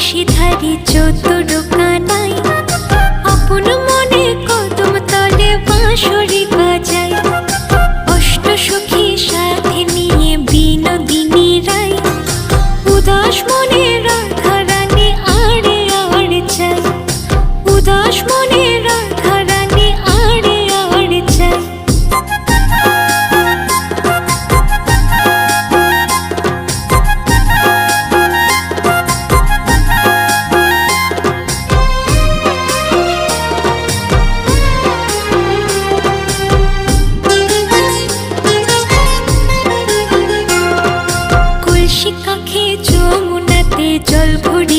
নিশিধারি চতুর কানাই আপন মনে কদম তলে বাঁশরি বাজায় অষ্ট সখী সাথে নিয়ে বিনোদিনী রায় উদাস মনে রাধা রানী আড়ে আড়ে চাই উদাস মনে রাধা রানী আড়ে আড়ে চাই কলসি কাঁখে যমুনাতে জল ভরে